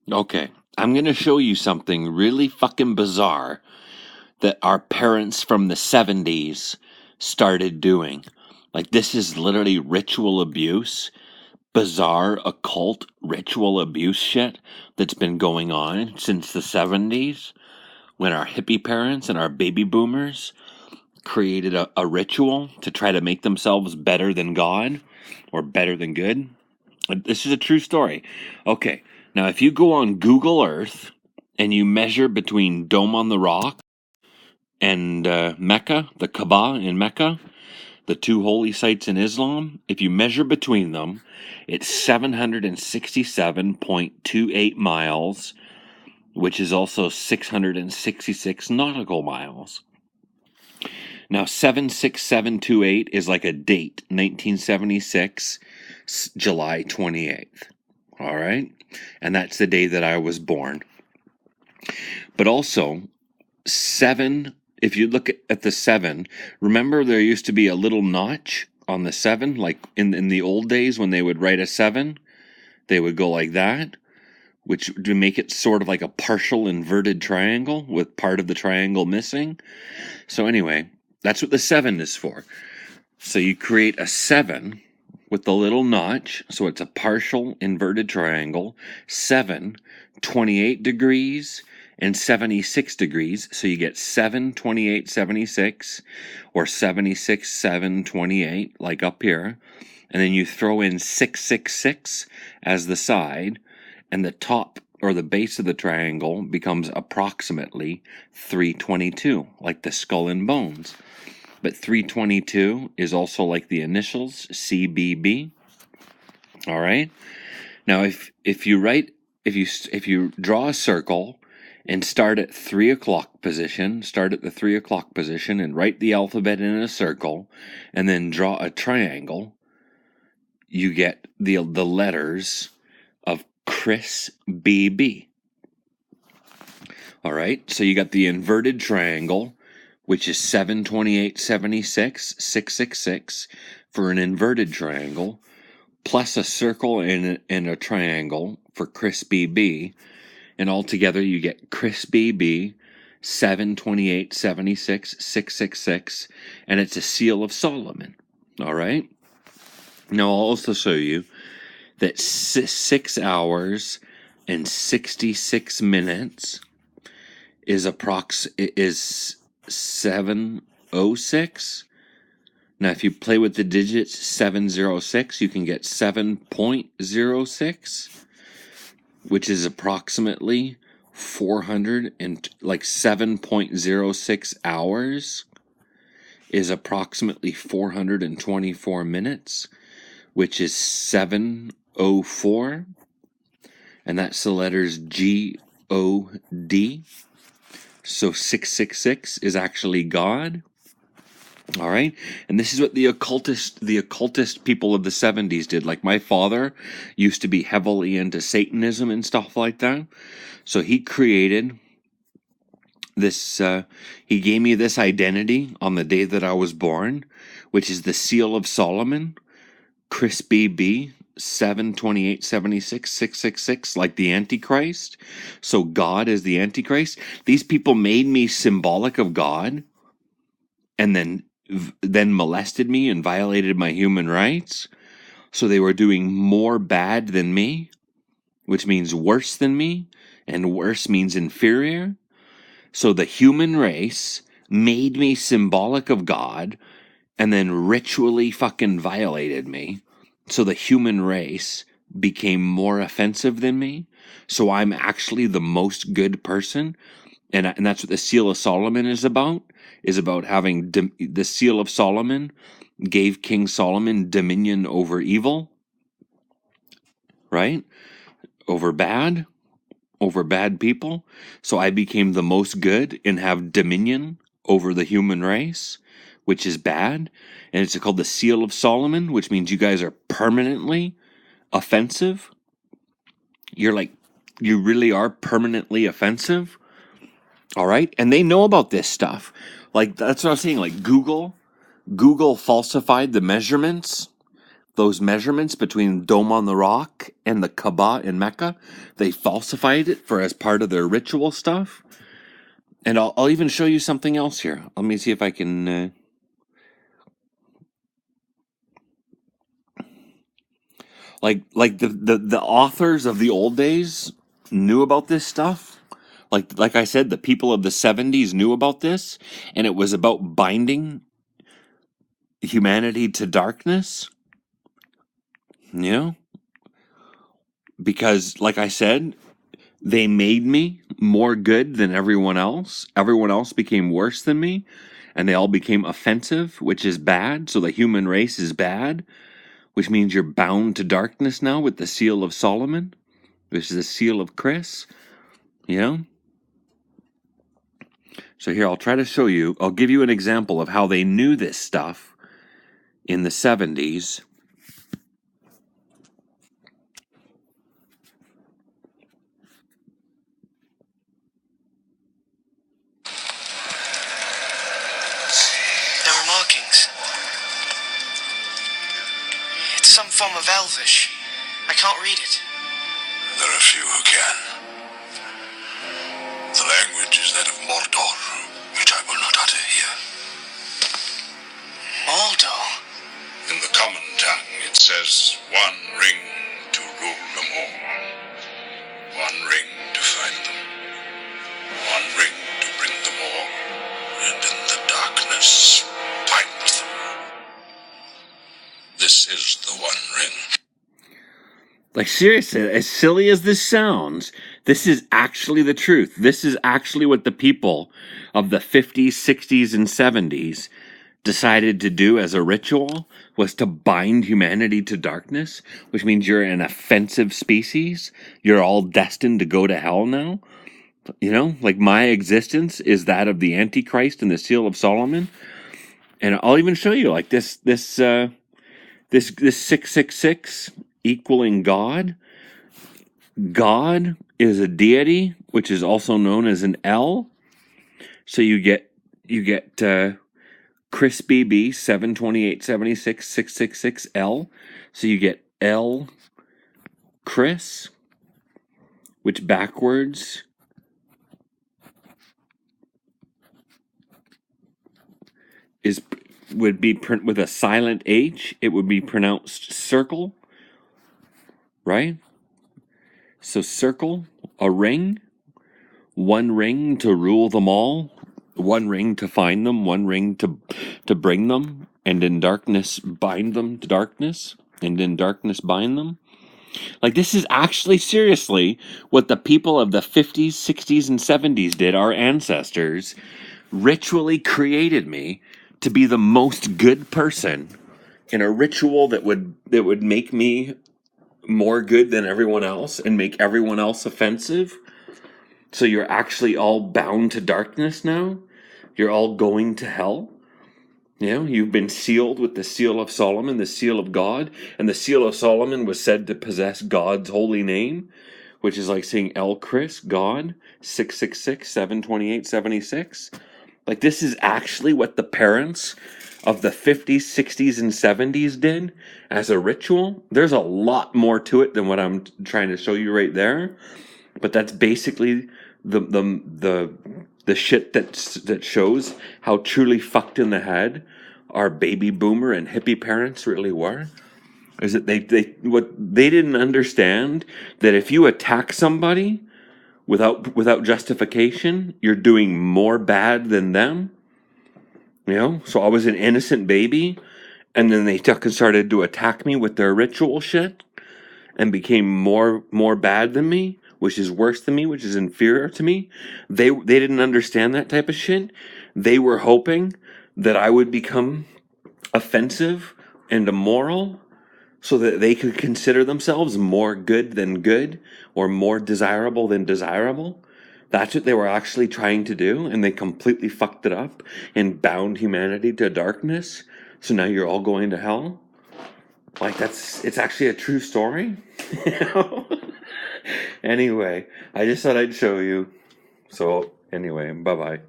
Okay, I'm going to show you something really fucking bizarre that our parents from the 70s started doing. Like, this is literally ritual abuse, bizarre occult ritual abuse shit that's been going on since the 70s when our hippie parents and our baby boomers created a ritual to try to make themselves better than God or better than good. This is a true story. Okay, now if you go on Google Earth and you measure between Dome on the Rock and Mecca, the Kaaba in Mecca, the two holy sites in Islam, if you measure between them, it's 767.28 miles, which is also 666 nautical miles. Now, 76728 is like a date, 1976, July 28th. All right? And that's the day that I was born. But also, 7, if you look at the 7, remember there used to be a little notch on the 7, like in the old days when they would write a 7, they would go like that, which to make it sort of like a partial inverted triangle with part of the triangle missing. So anyway, that's what the 7 is for. So you create a 7 with the little notch, so it's a partial inverted triangle, 7, 28 degrees, and 76 degrees, so you get 7, 28, 76, or 76, 7, 28, like up here, and then you throw in 666 as the side, and the top or the base of the triangle becomes approximately 322, like the skull and bones. But 322 is also like the initials CBB. All right. Now, if you draw a circle and start at 3 o'clock position, start at the 3 o'clock position and write the alphabet in a circle, and then draw a triangle, you get the letters of Chris BB. All right. So you got the inverted triangle, which is 7, 28, 76, 666 for an inverted triangle, plus a circle and a triangle for Chris BB, and altogether you get Chris BB, 7, 28, 76, 666, and it's a seal of Solomon. All right? Now I'll also show you that 6 hours and 66 minutes is 706. Now, if you play with the digits 706, you can get 7.06, which is approximately 400 and like 7.06 hours is approximately 424 minutes, which is 704, and that's the letters G-O-D. So 666 is actually God. All right. And this is what the occultist people of the 70s did. Like my father used to be heavily into Satanism and stuff like that. So he created this, he gave me this identity on the day that I was born, which is the seal of Solomon, Chris BB, 7, 28, 76, 666, like the Antichrist. So God is the Antichrist. These people made me symbolic of God and then molested me and violated my human rights. So they were doing more bad than me, which means worse than me, and worse means inferior. So the human race made me symbolic of God and then ritually fucking violated me. So the human race became more offensive than me. So I'm actually the most good person. And that's what the Seal of Solomon is about having the Seal of Solomon gave King Solomon dominion over evil, right? Over bad people. So I became the most good and have dominion over the human race, which is bad. And it's called the Seal of Solomon, which means you guys are permanently offensive. You really are permanently offensive. All right. And they know about this stuff. Like, that's what I was saying. Like, Google falsified the measurements those measurements between Dome on the Rock and the Kaaba in Mecca. They falsified it for as part of their ritual stuff. And I'll even show you something else here. Let me see if I can... Like the authors of the old days knew about this stuff. Like I said, the people of the 70s knew about this, and it was about binding humanity to darkness. You know? Because, like I said, they made me more good than everyone else. Everyone else became worse than me, and they all became offensive, which is bad. So the human race is bad, which means you're bound to darkness now with the seal of Solomon, which is the seal of Chris. You know? So here, I'll try to show you. I'll give you an example of how they knew this stuff in the 70s. There are markings. It's some form of Elvish. I can't read it. There are few who can. The language is that of Mordor, which I will not utter here. Mordor? In the common tongue, it says, one ring to rule them all. One ring to find them. One ring to bring them all. And in the darkness, find them. This is the One Ring. Like, seriously, as silly as this sounds, this is actually the truth. This is actually what the people of the 50s, 60s, and 70s decided to do as a ritual, was to bind humanity to darkness, which means you're an offensive species. You're all destined to go to hell now. You know, like my existence is that of the Antichrist and the seal of Solomon. And I'll even show you like this 666 equaling God. God is a deity, which is also known as an L. So you get Chris BB 72876 666 L. So you get L Chris, which backwards would be print with a silent H. It would be pronounced circle, right? So circle, a ring, one ring to rule them all, one ring to find them, one ring to bring them, and in darkness bind them to darkness, and in darkness bind them. Like, this is actually seriously what the people of the 50s, 60s, and 70s did. Our ancestors ritually created me to be the most good person in a ritual that would make me more good than everyone else and make everyone else offensive. So you're actually all bound to darkness now. You're all going to hell. You know, you've been sealed with the seal of Solomon, the seal of God, and the seal of Solomon was said to possess God's holy name, which is like saying El Chris, God, 666, 728, 76. Like, this is actually what the parents of the 50s, 60s, and 70s did as a ritual. There's a lot more to it than what I'm trying to show you right there, but that's basically the shit that shows how truly fucked in the head our baby boomer and hippie parents really were. Is that they didn't understand that if you attack somebody without justification, you're doing more bad than them. You know, so I was an innocent baby, and then they took and started to attack me with their ritual shit, and became more bad than me, which is worse than me, which is inferior to me. They didn't understand that type of shit. They were hoping that I would become offensive and immoral, so that they could consider themselves more good than good, or more desirable than desirable. That's what they were actually trying to do, and they completely fucked it up and bound humanity to darkness. So now you're all going to hell. Like, it's actually a true story. You know? Anyway, I just thought I'd show you. So anyway, bye-bye.